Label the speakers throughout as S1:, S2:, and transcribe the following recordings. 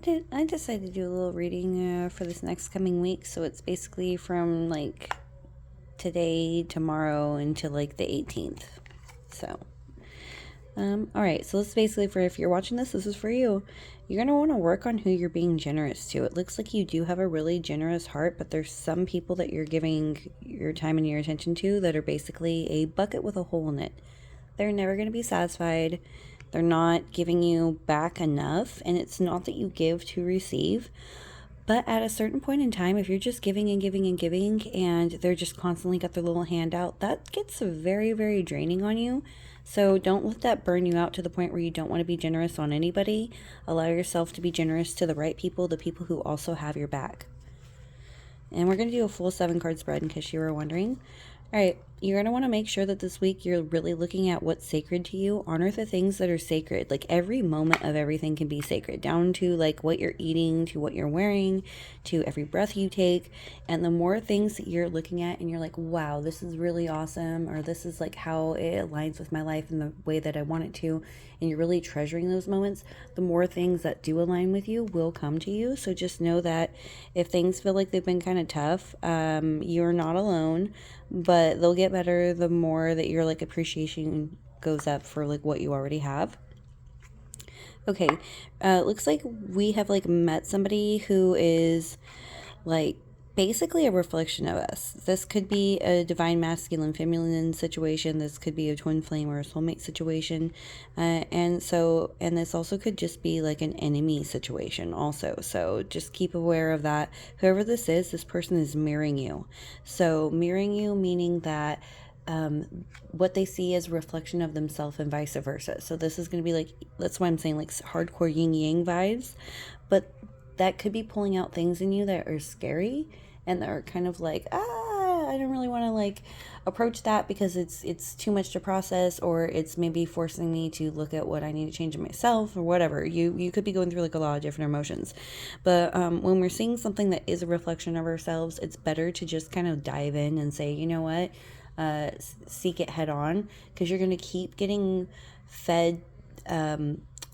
S1: I decided to do a little reading for this next coming week. So it's basically from like today, tomorrow, until like the 18th. So, all right. So this is basically for if you're watching this, this is for you. You're going to want to work on who you're being generous to. It looks like you do have a really generous heart, but there's some people that you're giving your time and your attention to that are basically a bucket with a hole in it. They're never going to be satisfied. They're not giving you back enough. And it's not that you give to receive. But at a certain point in time, if you're just giving and giving and giving and they're just constantly got their little hand out, that gets very, very draining on you. So don't let that burn you out to the point where you don't want to be generous on anybody. Allow yourself to be generous to the right people, the people who also have your back. And we're going to do a full 7-card spread in case you were wondering. All right, you're going to want to make sure that this week you're really looking at what's sacred to you. Honor the things that are sacred. Like every moment of everything can be sacred, down to like what you're eating, to what you're wearing, to every breath you take. And the more things that you're looking at and you're like, wow, this is really awesome, or this is like how it aligns with my life in the way that I want it to, and you're really treasuring those moments, the more things that do align with you will come to you. So just know that if things feel like they've been kind of tough, you're not alone, but they'll get better the more that your like appreciation goes up for like what you already have. Okay, looks like we have like met somebody who is like basically a reflection of us. This could be a divine masculine feminine situation. This could be a twin flame or a soulmate situation. And this also could just be like an enemy situation also. So just keep aware of that. Whoever this person is mirroring you. So mirroring you meaning that what they see is a reflection of themselves and vice versa. So this is going to be like, that's why I'm saying like hardcore yin yang vibes, but that could be pulling out things in you that are scary and that are kind of like, I don't really want to like approach that because it's too much to process, or it's maybe forcing me to look at what I need to change in myself or whatever. You could be going through like a lot of different emotions, but when we're seeing something that is a reflection of ourselves, it's better to just kind of dive in and say, you know what, seek it head on, because you're going to keep getting fed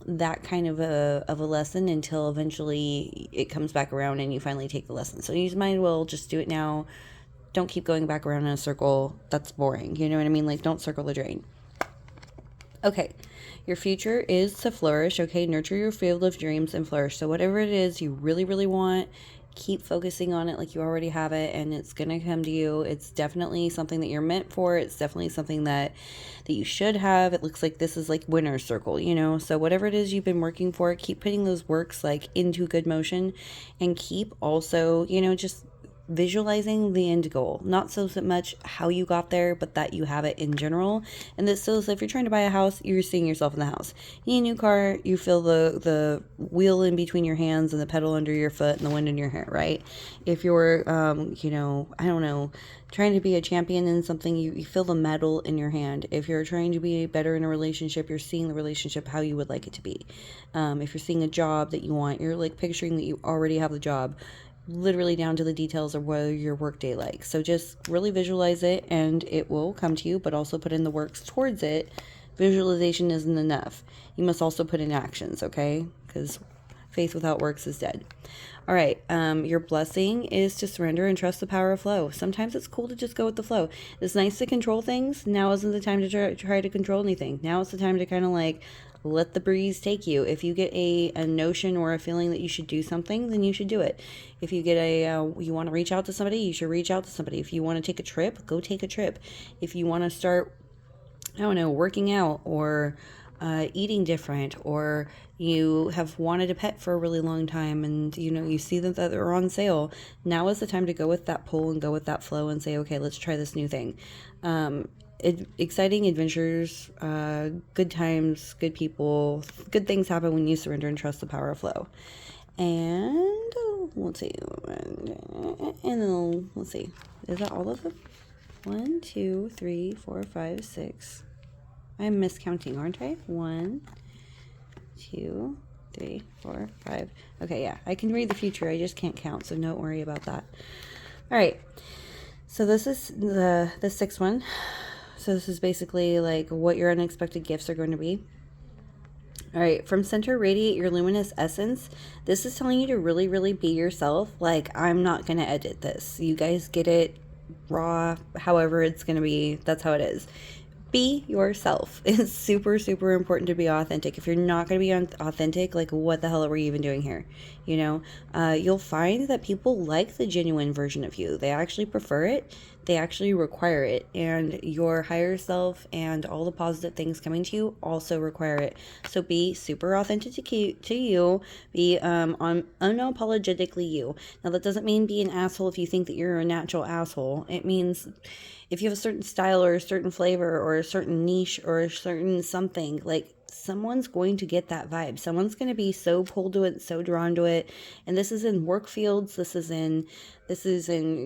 S1: that kind of a lesson until eventually it comes back around and you finally take the lesson. So you might as well just do it now. Don't keep going back around in a circle. That's boring. You know what I mean? Like, don't circle the drain. Okay, your future is to flourish. Okay, nurture your field of dreams and flourish. So whatever it is you really, really want, keep focusing on it like you already have it, and it's gonna come to you. It's definitely something that you're meant for. It's definitely something that you should have. It looks like this is like winner's circle, you know. So whatever it is you've been working for, keep putting those works like into good motion, and keep also, you know, just visualizing the end goal, not so much how you got there, but that you have it in general. And this, so if you're trying to buy a house, you're seeing yourself in the house. You need a new car, you feel the wheel in between your hands and the pedal under your foot and the wind in your hair, right? If you're you know, I don't know, trying to be a champion in something, you feel the medal in your hand. If you're trying to be better in a relationship, you're seeing the relationship how you would like it to be. If you're seeing a job that you want, you're like picturing that you already have the job, literally down to the details of what your workday like. So just really visualize it and it will come to you, but also put in the works towards it. Visualization isn't enough. You must also put in actions, okay? Because faith without works is dead. All right, your blessing is to surrender and trust the power of flow. Sometimes it's cool to just go with the flow. It's nice to control things. Now isn't the time to try to control anything. Now it's the time to kind of like let the breeze take you. If you get a notion or a feeling that you should do something, then you should do it. If you get you want to reach out to somebody, you should reach out to somebody. If you want to take a trip, go take a trip. If you want to start, I don't know, working out or eating different, or you have wanted a pet for a really long time and you know you see that they're on sale, now is the time to go with that pull and go with that flow and say, okay, let's try this new thing. Exciting adventures, good times, good people, good things happen when you surrender and trust the power of flow. And let's see, and then let's see, is that all of them? 1, 2, 3, 4, 5, 6. I'm miscounting, aren't I? 1, 2, 3, 4, 5. Okay, yeah, I can read the future. I just can't count, so don't worry about that. All right. So this is the 6th one. So this is basically like what your unexpected gifts are going to be. All right, from center radiate your luminous essence. This is telling you to really, really be yourself. Like, I'm not going to edit this. You guys get it raw, however it's going to be. That's how it is. Be yourself. It's super, super important to be authentic. If you're not going to be authentic, like, what the hell are we even doing here? You know, you'll find that people like the genuine version of you. They actually prefer it. They actually require it. And your higher self and all the positive things coming to you also require it. So be super authentic to you. Be on unapologetically you. Now, that doesn't mean be an asshole if you think that you're a natural asshole. It means if you have a certain style or a certain flavor or a certain niche or a certain something, like, someone's going to get that vibe. Someone's going to be so pulled to it, so drawn to it. And this is in work fields. This is in,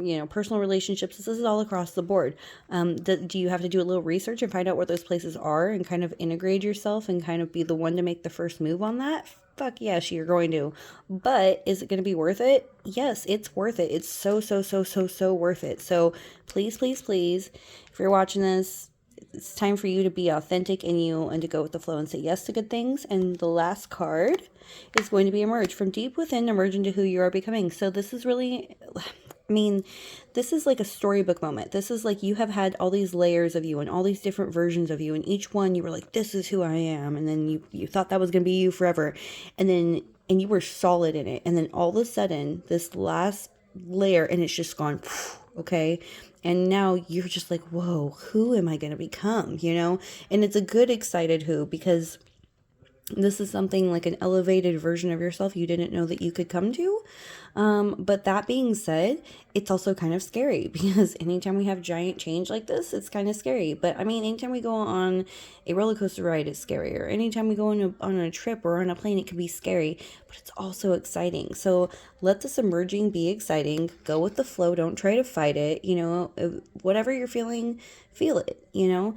S1: you know, personal relationships. This is all across the board. Do you have to do a little research and find out what those places are and kind of integrate yourself and kind of be the one to make the first move on that? Fuck yes, you're going to. But is it going to be worth it? Yes, it's worth it. It's so worth it. So please, please, please, if you're watching this, it's time for you to be authentic in you and to go with the flow and say yes to good things. And the last card is going to be emerge. From deep within, emerge into who you are becoming. So this is really, I mean, this is like a storybook moment. This is like you have had all these layers of you and all these different versions of you. And each one you were like, this is who I am. And then you thought that was going to be you forever. And you were solid in it. And then all of a sudden, this last layer, and it's just gone, okay? And now you're just like, whoa, who am I going to become? You know? And it's a good, excited who, because this is something like an elevated version of yourself you didn't know that you could come to. But that being said, it's also kind of scary because anytime we have giant change like this, it's kind of scary. But I mean, anytime we go on a roller coaster ride, it's scarier. Anytime we go on a trip or on a plane, it can be scary, but it's also exciting. So let this emerging be exciting. Go with the flow. Don't try to fight it. You know, whatever you're feeling, feel it, you know?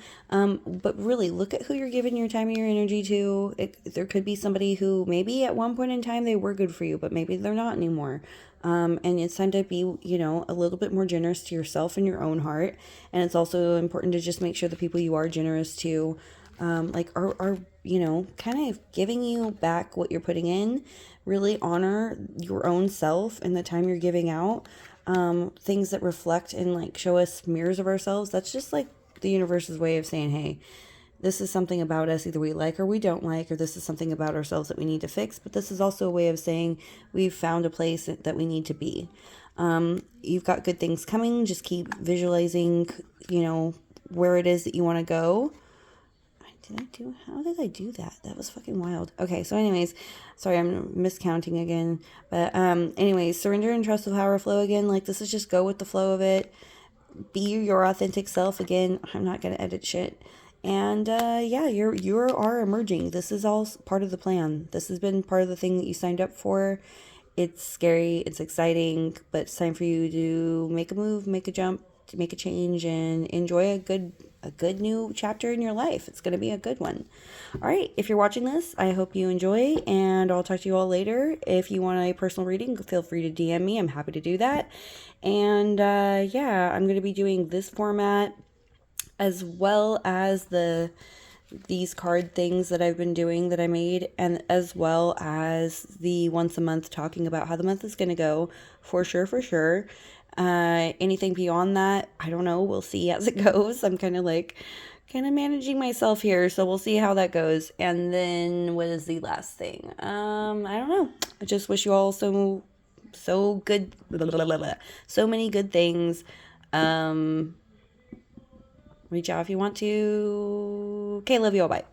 S1: But really look at who you're giving your time and your energy to. There could be somebody who maybe at one point in time they were good for you, but maybe they're not anymore. And it's time to be, you know, a little bit more generous to yourself and your own heart. And it's also important to just make sure the people you are generous to, like are, you know, kind of giving you back what you're putting in. Really honor your own self and the time you're giving out. Things that reflect and like show us mirrors of ourselves. That's just like the universe's way of saying, hey, this is something about us either we like or we don't like, or this is something about ourselves that we need to fix. But this is also a way of saying we've found a place that we need to be. You've got good things coming. Just keep visualizing, you know, where it is that you want to go. How did I do that? That was fucking wild. Okay, so anyways, sorry, I'm miscounting again. But anyways, surrender and trust the power flow again. Like, this is just go with the flow of it. Be your authentic self again. I'm not gonna edit shit. And yeah, you are emerging. This is all part of the plan. This has been part of the thing that you signed up for. It's scary, it's exciting, but it's time for you to make a move, make a jump, to make a change, and enjoy a good new chapter in your life. It's going to be a good one. All right, if you're watching this, I hope you enjoy, and I'll talk to you all later. If you want a personal reading, feel free to DM me. I'm happy to do that. And yeah, I'm going to be doing this format as well as these card things that I've been doing that I made, and as well as the once a month talking about how the month is going to go for sure. Anything beyond that, I don't know. We'll see as it goes. I'm kind of managing myself here, so we'll see how that goes. And then what is the last thing? I don't know. I just wish you all so good, so many good things. Reach out if you want to. Okay, love you all. Bye.